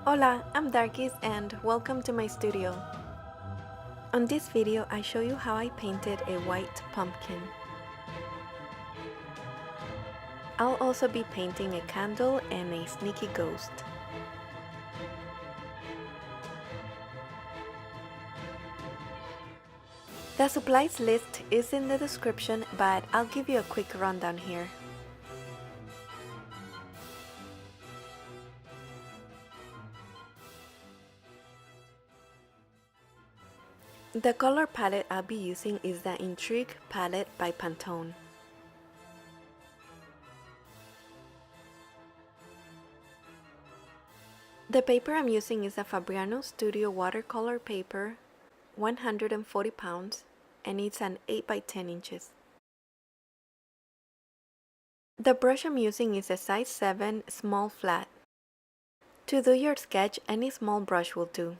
Hola, I'm Darkis and welcome to my studio. On this video I show you how I painted a white pumpkin. I'll also be painting a candle and a sneaky ghost. The supplies list is in the description, but I'll give you a quick rundown here. The color palette I'll be using is the Intrigue palette by Pantone. The paper I'm using is a Fabriano Studio watercolor paper, 140 pounds, and it's an 8 by 10 inches. The brush I'm using is a size 7 small flat. To do your sketch, any small brush will do.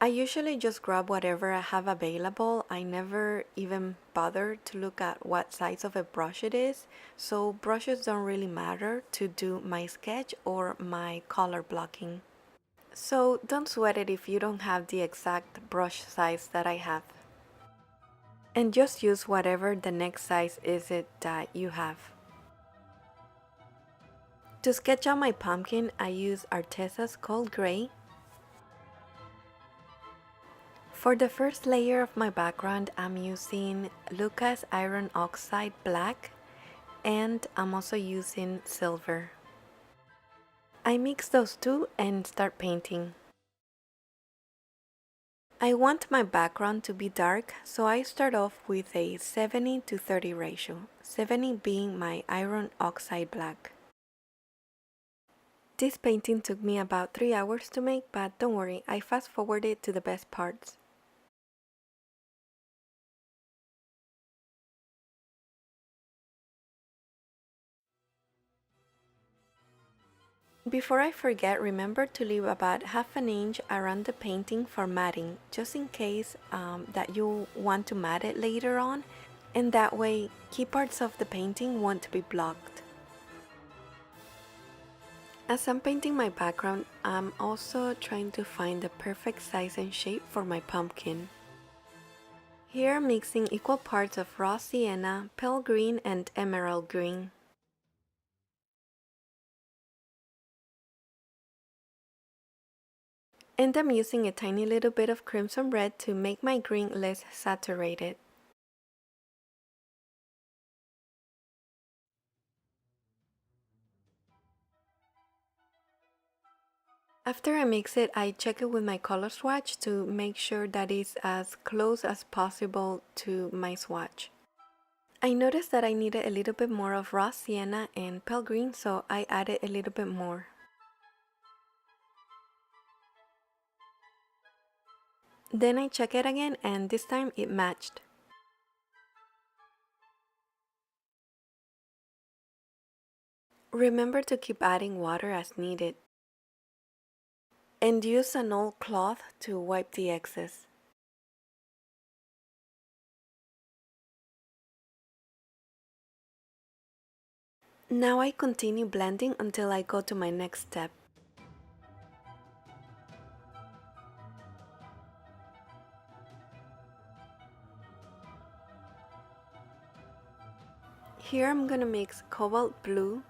I usually just grab whatever I have available. I never even bother to look at what size of a brush it is, so brushes don't really matter to do my sketch or my color blocking. So don't sweat it if you don't have the exact brush size that I have. And just use whatever the next size is that you have. To sketch out my pumpkin, I use Arteza's Cold Gray. For the first layer of my background, I'm using Lukas Iron Oxide Black, and I'm also using silver. I mix those two and start painting. I want my background to be dark, so I start off with a 70:30 ratio, 70 being my Iron Oxide Black. This painting took me about 3 hours to make, but don't worry, I fast forwarded to the best parts. Before I forget, remember to leave about half an inch around the painting for matting, just in case that you want to matte it later on, and that way key parts of the painting won't be blocked. As I'm painting my background, I'm also trying to find the perfect size and shape for my pumpkin. Here I'm mixing equal parts of raw sienna, pale green and emerald green. And I'm using a tiny little bit of crimson red to make my green less saturated. After I mix it, I check it with my color swatch to make sure that it's as close as possible to my swatch. I noticed that I needed a little bit more of raw sienna and pale green, so I added a little bit more. Then I check it again, and this time it matched. Remember to keep adding water as needed. And use an old cloth to wipe the excess. Now I continue blending until I go to my next step. Here I'm gonna mix cobalt blue,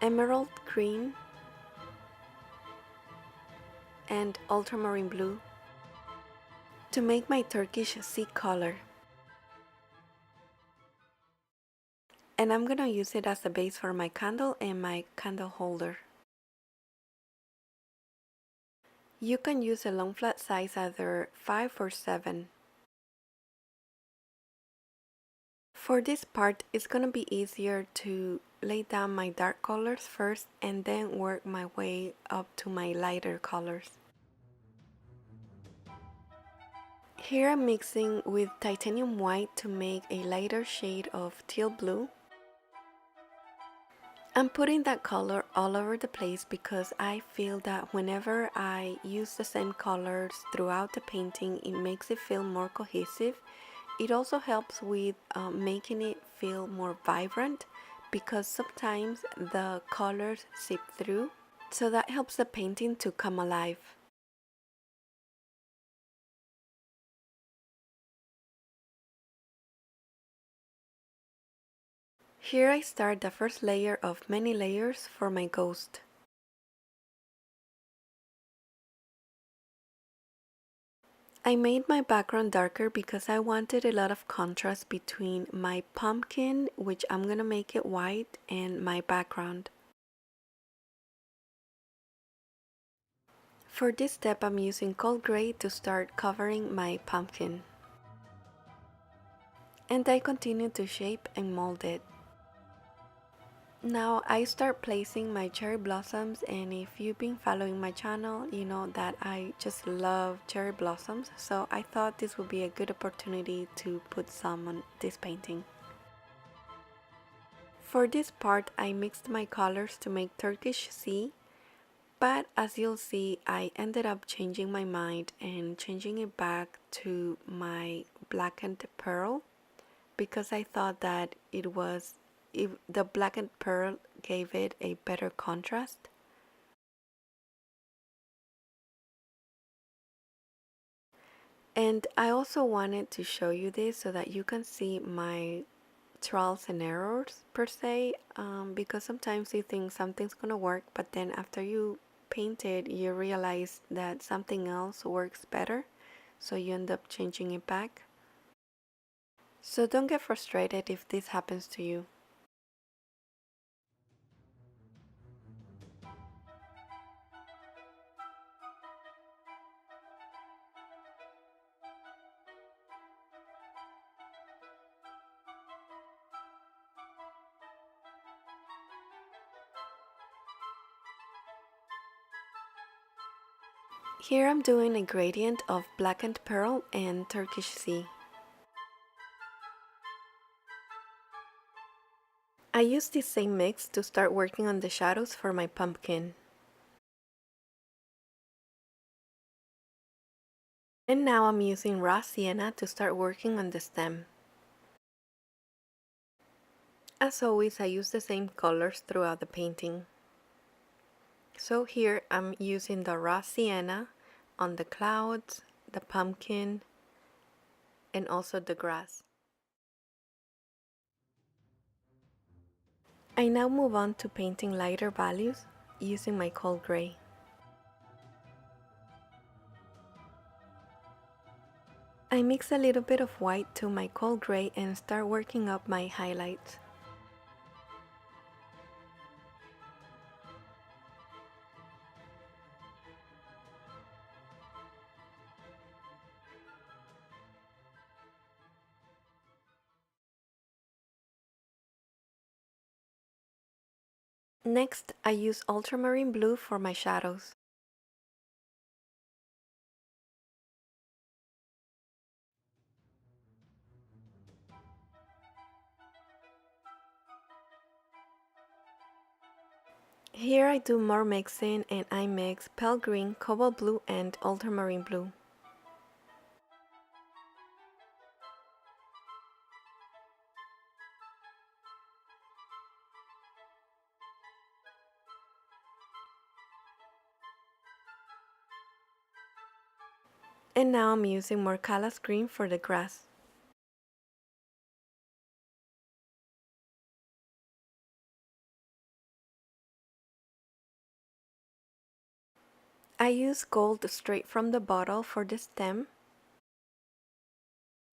emerald green, and ultramarine blue to make my Turkish Sea color. And I'm gonna use it as a base for my candle and my candle holder. You can use a long flat size, either 5 or 7. For this part, it's gonna be easier to lay down my dark colors first and then work my way up to my lighter colors. Here I'm mixing with titanium white to make a lighter shade of teal blue. I'm putting that color all over the place because I feel that whenever I use the same colors throughout the painting, it makes it feel more cohesive. It also helps with making it feel more vibrant because sometimes the colors seep through, so that helps the painting to come alive. Here I start the first layer of many layers for my ghost. I made my background darker because I wanted a lot of contrast between my pumpkin, which I'm gonna make it white, and my background. For this step, I'm using cold gray to start covering my pumpkin. And I continue to shape and mold it. Now I start placing my cherry blossoms, and if you've been following my channel, you know that I just love cherry blossoms, so I thought this would be a good opportunity to put some on this painting. For this part, I mixed my colors to make Turkish Sea, but as you'll see, I ended up changing my mind and changing it back to my blackened pearl because I thought that if the blackened pearl gave it a better contrast. And I also wanted to show you this so that you can see my trials and errors per se, because sometimes you think something's gonna work, but then after you paint it, you realize that something else works better, so you end up changing it back. So don't get frustrated if this happens to you. Here I'm doing a gradient of blackened pearl and Turkish Sea. I used this same mix to start working on the shadows for my pumpkin. And now I'm using raw sienna to start working on the stem. As always, I use the same colors throughout the painting. So here I'm using the raw sienna on the clouds, the pumpkin, and also the grass. I now move on to painting lighter values using my cold gray. I mix a little bit of white to my cold gray and start working up my highlights. Next, I use ultramarine blue for my shadows. Here I do more mixing and I mix pale green, cobalt blue and ultramarine blue. And now I'm using more Morcalla's green for the grass. I use gold straight from the bottle for the stem.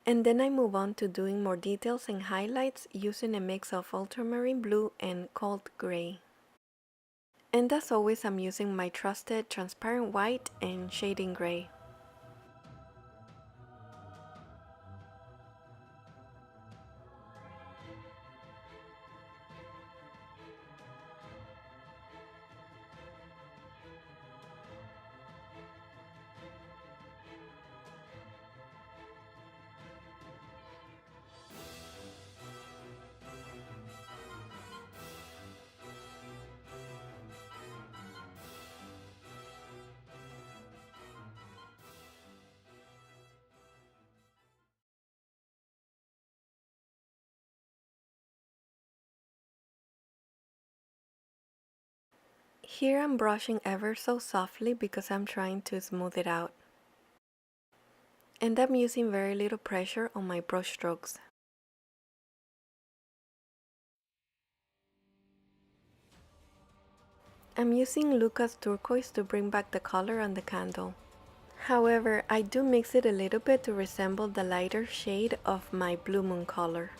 And then I move on to doing more details and highlights using a mix of ultramarine blue and cold gray. And as always, I'm using my trusted transparent white and shading gray. Here I'm brushing ever so softly because I'm trying to smooth it out. And I'm using very little pressure on my brush strokes. I'm using Lukas Turquoise to bring back the color on the candle. However, I do mix it a little bit to resemble the lighter shade of my Blue Moon color.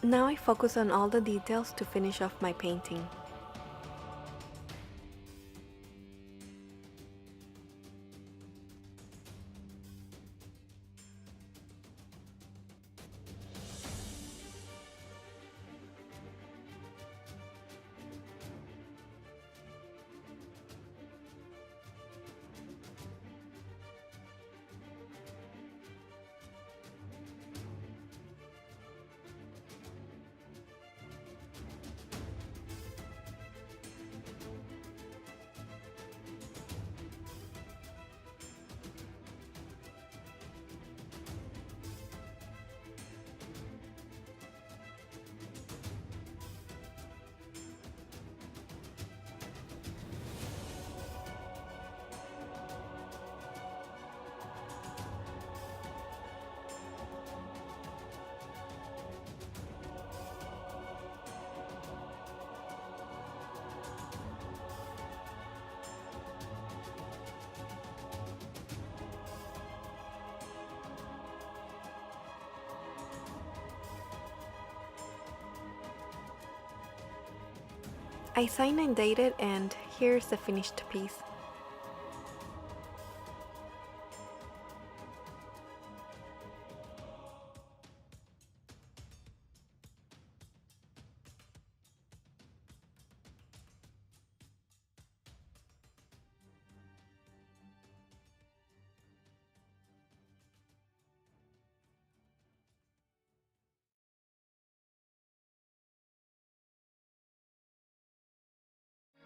Now I focus on all the details to finish off my painting. I sign and date it, and here's the finished piece.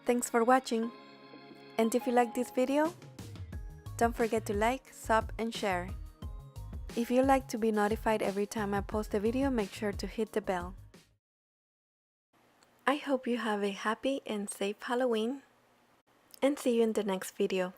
Thanks for watching, and if you like this video, don't forget to like, sub, and share. If you'd like to be notified every time I post a video, make sure to hit the bell. I hope you have a happy and safe Halloween, and see you in the next video.